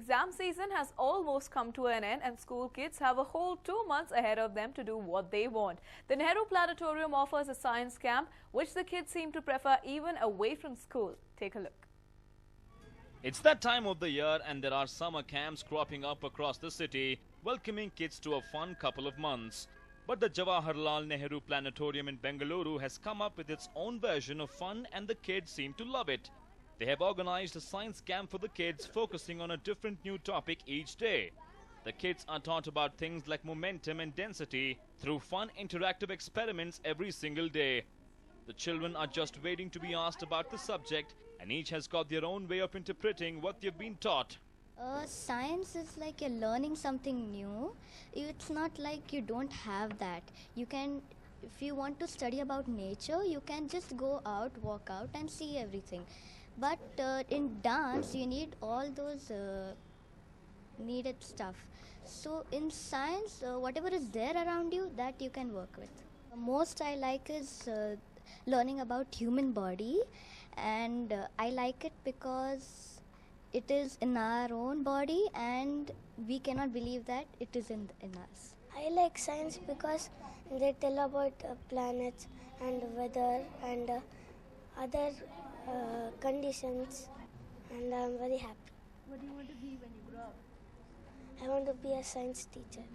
exam season has almost come to an end and school kids have a whole 2 months ahead of them to do what they want. The Nehru Planetarium offers a science camp which the kids seem to prefer even away from school. Take a look. It's that time of the year and there are summer camps cropping up across the city, welcoming kids to a fun couple of months. But the Jawaharlal Nehru Planetarium in Bengaluru has come up with its own version of fun and the kids seem to love it. They have organized a science camp for the kids focusing on a different new topic each day. The kids are taught about things like momentum and density through fun interactive experiments every single day. The children are just waiting to be asked about the subject and each has got their own way of interpreting what they've been taught. Science is like you're learning something new. It's not like you don't have that. You can, if you want to study about nature, you can just go out, walk out and see everything. But in dance, you need all those needed stuff. So in science, whatever is there around you, that you can work with. Most I like is learning about human body, and I like it because it is in our own body and we cannot believe that it is in us. I like science because they tell about planets and weather and other conditions, and I'm very happy. What do you want to be when you grow up? I want to be a science teacher.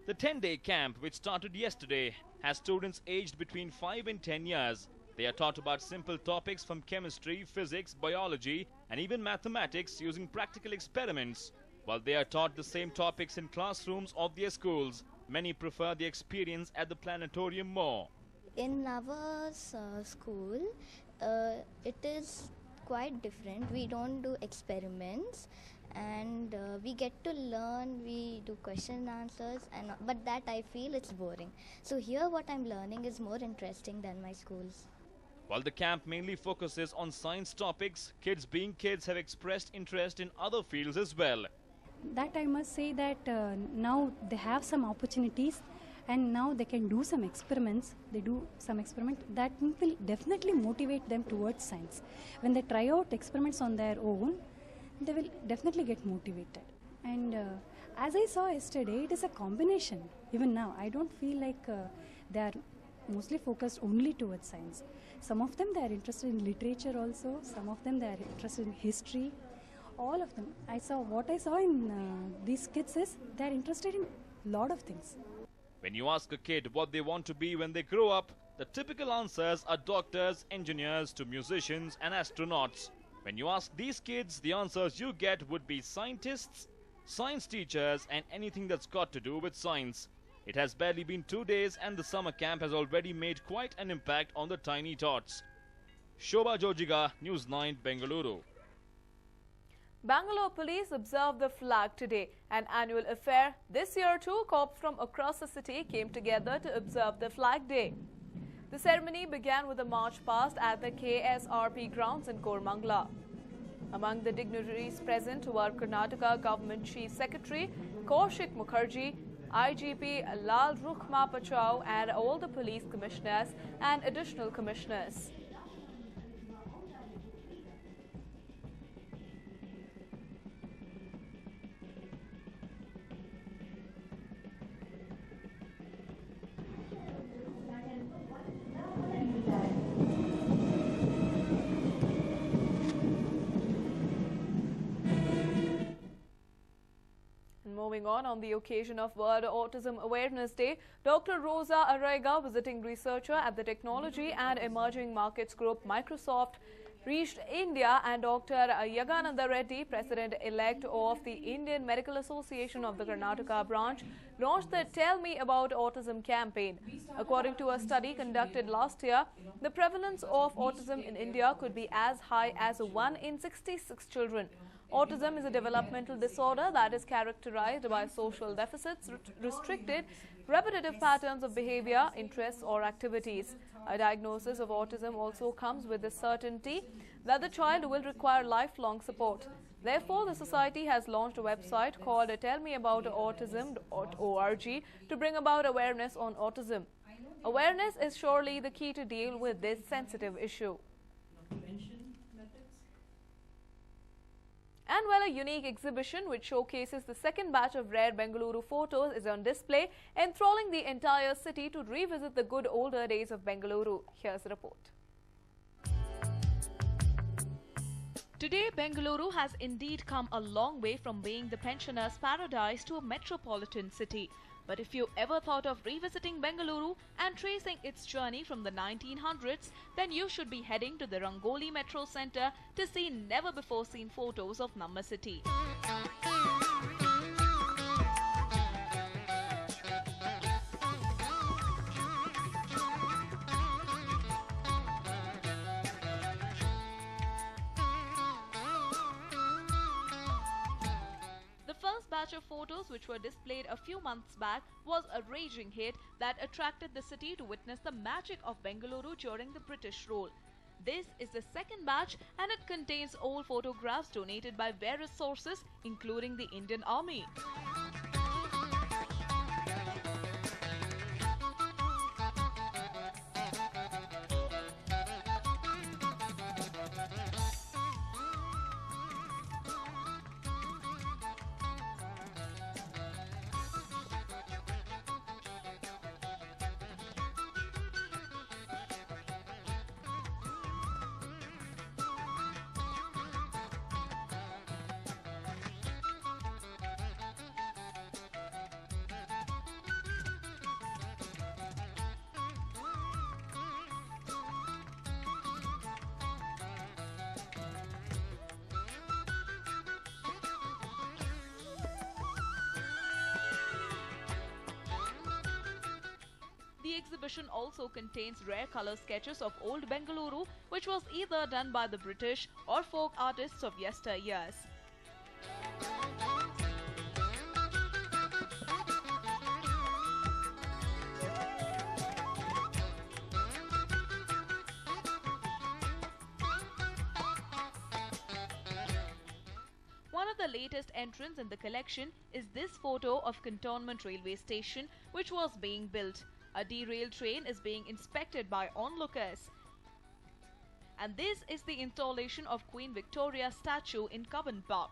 The 10-day camp, which started yesterday, has students aged between 5 and 10 years. They are taught about simple topics from chemistry, physics, biology and even mathematics using practical experiments. While they are taught the same topics in classrooms of their schools, many prefer the experience at the planetarium more. In our school, it is quite different. We don't do experiments and we get to learn, we do question and answers, but that I feel it's boring. So here what I'm learning is more interesting than my schools. While the camp mainly focuses on science topics, kids being kids have expressed interest in other fields as well. That I must say that now they have some opportunities and now they can do some experiments. They do some experiment that will definitely motivate them towards science. When they try out experiments on their own, they will definitely get motivated. And as I saw yesterday, it is a combination. Even now, I don't feel like they are mostly focused only towards science. Some of them they are interested in literature also. Some of them they are interested in history. All of them. What I saw in these kids is they are interested in a lot of things. When you ask a kid what they want to be when they grow up, the typical answers are doctors, engineers to musicians and astronauts. When you ask these kids, the answers you get would be scientists, science teachers and anything that's got to do with science. It has barely been 2 days and the summer camp has already made quite an impact on the tiny tots. Shobha Jojiga, News 9, Bengaluru. Bangalore police observed the flag today, an annual affair. This year too, cops from across the city came together to observe the Flag Day. The ceremony began with a march past at the KSRP grounds in Kormangla. Among the dignitaries present were Karnataka Government Chief Secretary Kaushik Mukherjee, IGP Lal Rukhma Pachau and all the police commissioners and additional commissioners. Moving on the occasion of World Autism Awareness Day, Dr. Rosa Arrega, visiting researcher at the Technology and Emerging Markets Group Microsoft, reached India, and Dr. Yagananda Reddy, President-elect of the Indian Medical Association of the Karnataka branch, launched the Tell Me About Autism campaign. According to a study conducted last year, the prevalence of autism in India could be as high as 1 in 66 children. Autism is a developmental disorder that is characterized by social deficits, restricted, repetitive patterns of behavior, interests or activities. A diagnosis of autism also comes with the certainty that the child will require lifelong support. Therefore, the society has launched a website called tellmeaboutautism.org to bring about awareness on autism. Awareness is surely the key to deal with this sensitive issue. And while a unique exhibition which showcases the second batch of rare Bengaluru photos is on display, enthralling the entire city to revisit the good older days of Bengaluru. Here's the report. Today, Bengaluru has indeed come a long way from being the pensioners' paradise to a metropolitan city. But if you ever thought of revisiting Bengaluru and tracing its journey from the 1900s, then you should be heading to the Rangoli Metro Centre to see never-before-seen photos of Namma city. Batch of photos which were displayed a few months back was a raging hit that attracted the city to witness the magic of Bengaluru during the British rule. This is the second batch and it contains old photographs donated by various sources including the Indian Army. The exhibition also contains rare colour sketches of old Bengaluru, which was either done by the British or folk artists of yesteryears. One of the latest entrants in the collection is this photo of Cantonment Railway Station, which was being built. A derailed train is being inspected by onlookers. And this is the installation of Queen Victoria's statue in Cubbon Park.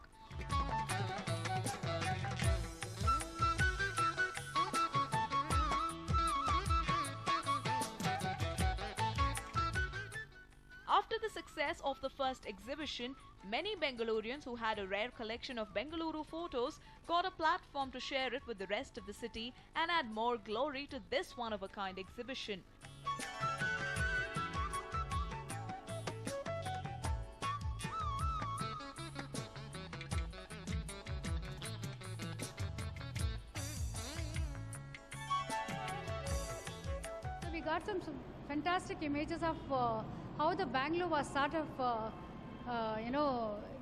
After the success of the first exhibition, many Bengalurians who had a rare collection of Bengaluru photos got a platform to share it with the rest of the city and add more glory to this one-of-a-kind exhibition. So we got some fantastic images of how the Bangalore was sort of,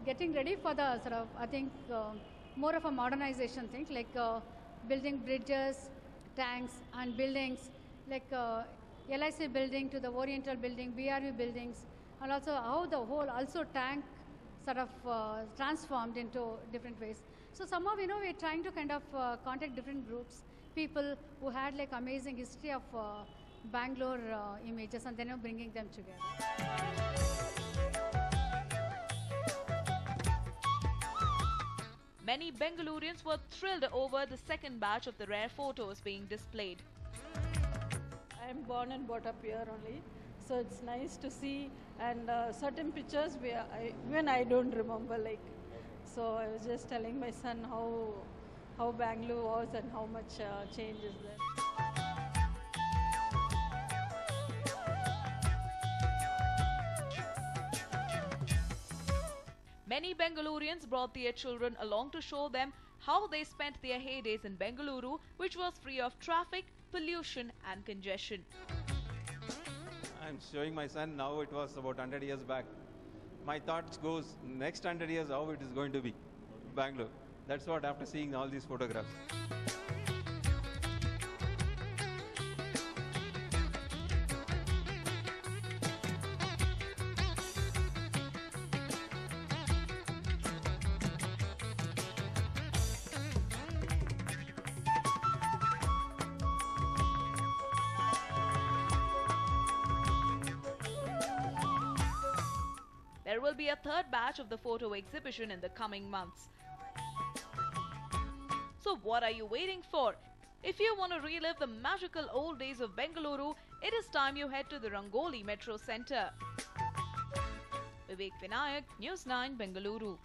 getting ready for the sort of, I think, more of a modernization thing, like building bridges, tanks and buildings, like LIC building to the Oriental building, BRU buildings, and also how the whole also tank sort of transformed into different ways. So somehow, we're trying to kind of contact different groups, people who had like amazing history of Bangalore images, and then bringing them together. Many Bengalurians were thrilled over the second batch of the rare photos being displayed. I am born and brought up here only, so it's nice to see, and certain pictures even I don't remember, like. So I was just telling my son how Bangalore was and how much change is there. Many Bengalurians brought their children along to show them how they spent their heydays in Bengaluru, which was free of traffic, pollution and congestion. I'm showing my son now. It was about 100 years back. My thoughts goes next 100 years how it is going to be Bangalore. That's what after seeing all these photographs. There will will be a third batch of the photo exhibition in the coming months. So what are you waiting for? If you want to relive the magical old days of Bengaluru, it is time you head to the Rangoli Metro Centre. Vivek Vinayak, News 9, Bengaluru.